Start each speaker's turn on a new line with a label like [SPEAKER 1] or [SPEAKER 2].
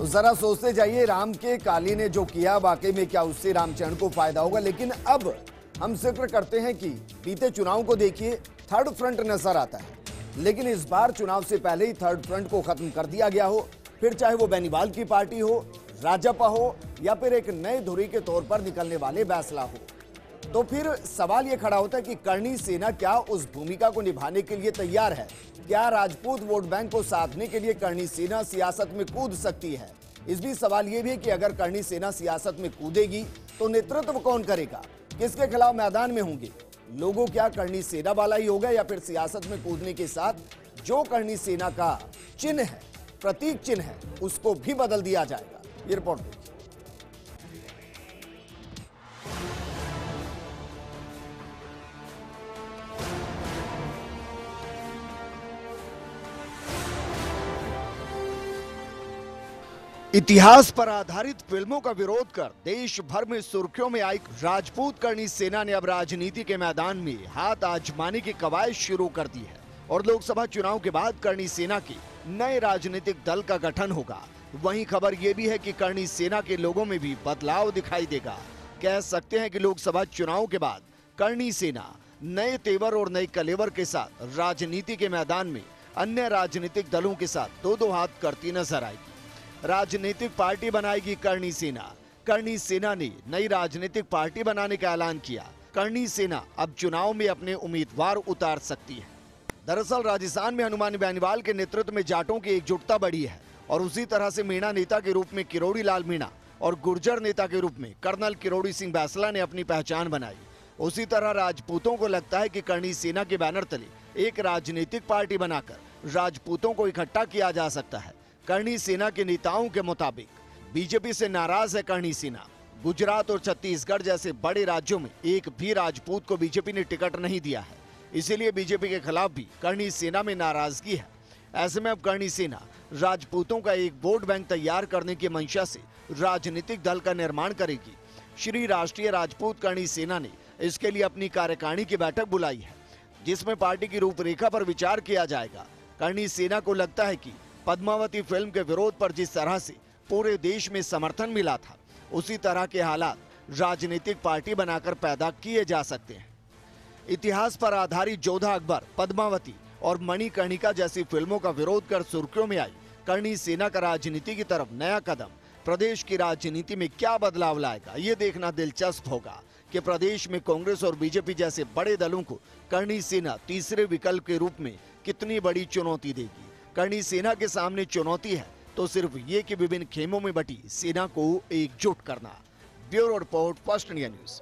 [SPEAKER 1] तो जरा सोचते जाइए, राम के काली ने जो किया वाकई में क्या उससे रामचंद्र को फायदा होगा। लेकिन अब हम जिक्र करते हैं कि बीते चुनाव को देखिए, थर्ड फ्रंट नजर आता है, लेकिन इस बार चुनाव से पहले ही थर्ड फ्रंट को खत्म कर दिया गया हो, फिर चाहे वो बेनीवाल की पार्टी हो, राजपा हो या फिर एक नए धुरी के तौर पर निकलने वाले बैसला हो। तो फिर सवाल यह खड़ा होता है कि करणी सेना क्या उस भूमिका को निभाने के लिए तैयार है? क्या राजपूत वोट बैंक को साधने के लिए करणी सेना सियासत में कूद सकती है? इस बीच सवाल यह भी है कि अगर करणी सेना सियासत में कूदेगी तो नेतृत्व कौन करेगा, किसके खिलाफ मैदान में होंगे? लोगों क्या करणी सेना वाला ही होगा या फिर सियासत में कूदने के साथ जो करणी सेना का चिन्ह है, प्रतीक चिन्ह है, उसको भी बदल दिया जाएगा? ये रिपोर्ट देखिए। इतिहास पर आधारित फिल्मों का विरोध कर देश भर में सुर्खियों में आई राजपूत करणी सेना ने अब राजनीति के मैदान में हाथ आजमाने की कवायद शुरू कर दी है और लोकसभा चुनाव के बाद करणी सेना के नए राजनीतिक दल का गठन होगा। वहीं खबर यह भी है कि करणी सेना के लोगों में भी बदलाव दिखाई देगा। कह सकते हैं कि लोकसभा चुनाव के बाद करणी सेना नए तेवर और नए कलेवर के साथ राजनीति के मैदान में अन्य राजनीतिक दलों के साथ दो दो हाथ करती नजर आएगी। राजनीतिक पार्टी बनाएगी करणी सेना। करणी सेना ने नई राजनीतिक पार्टी बनाने का ऐलान किया। करणी सेना अब चुनाव में अपने उम्मीदवार उतार सकती है। दरअसल राजस्थान में हनुमान बेनीवाल के नेतृत्व में जाटों की एकजुटता बढ़ी है और उसी तरह से मीणा नेता के रूप में किरोड़ी लाल मीणा और गुर्जर नेता के रूप में कर्नल किरोड़ी सिंह बैसला ने अपनी पहचान बनाई। उसी तरह राजपूतों को लगता है कि करणी सेना के बैनर तले एक राजनीतिक पार्टी बनाकर राजपूतों को इकट्ठा किया जा सकता है। करणी सेना के नेताओं के मुताबिक बीजेपी से नाराज है करणी सेना। गुजरात और छत्तीसगढ़ जैसे बड़े राज्यों में एक भी राजपूत को बीजेपी ने टिकट नहीं दिया है, इसीलिए बीजेपी के खिलाफ भी करणी सेना में नाराजगी है। ऐसे में अब करणी सेना राजपूतों का एक वोट बैंक तैयार करने की मंशा से राजनीतिक दल का निर्माण करेगी। श्री राष्ट्रीय राजपूत करणी सेना ने इसके लिए अपनी कार्यकारिणी की बैठक बुलाई है, जिसमें पार्टी की रूपरेखा पर विचार किया जाएगा। करणी सेना को लगता है कि पद्मावती फिल्म के विरोध पर जिस तरह से पूरे देश में समर्थन मिला था, उसी तरह के हालात राजनीतिक पार्टी बनाकर पैदा किए जा सकते हैं। इतिहास पर आधारित जोधा अकबर, पद्मावती और मणिकर्णिका जैसी फिल्मों का विरोध कर सुर्खियों में आई करणी सेना का राजनीति की तरफ नया कदम प्रदेश की राजनीति में क्या बदलाव लाएगा, ये देखना दिलचस्प होगा कि प्रदेश में कांग्रेस और बीजेपी जैसे बड़े दलों को करणी सेना तीसरे विकल्प के रूप में कितनी बड़ी चुनौती देगी। करणी सेना के सामने चुनौती है तो सिर्फ ये कि विभिन्न खेमों में बटी सेना को एकजुट करना। Bureau report, first India news.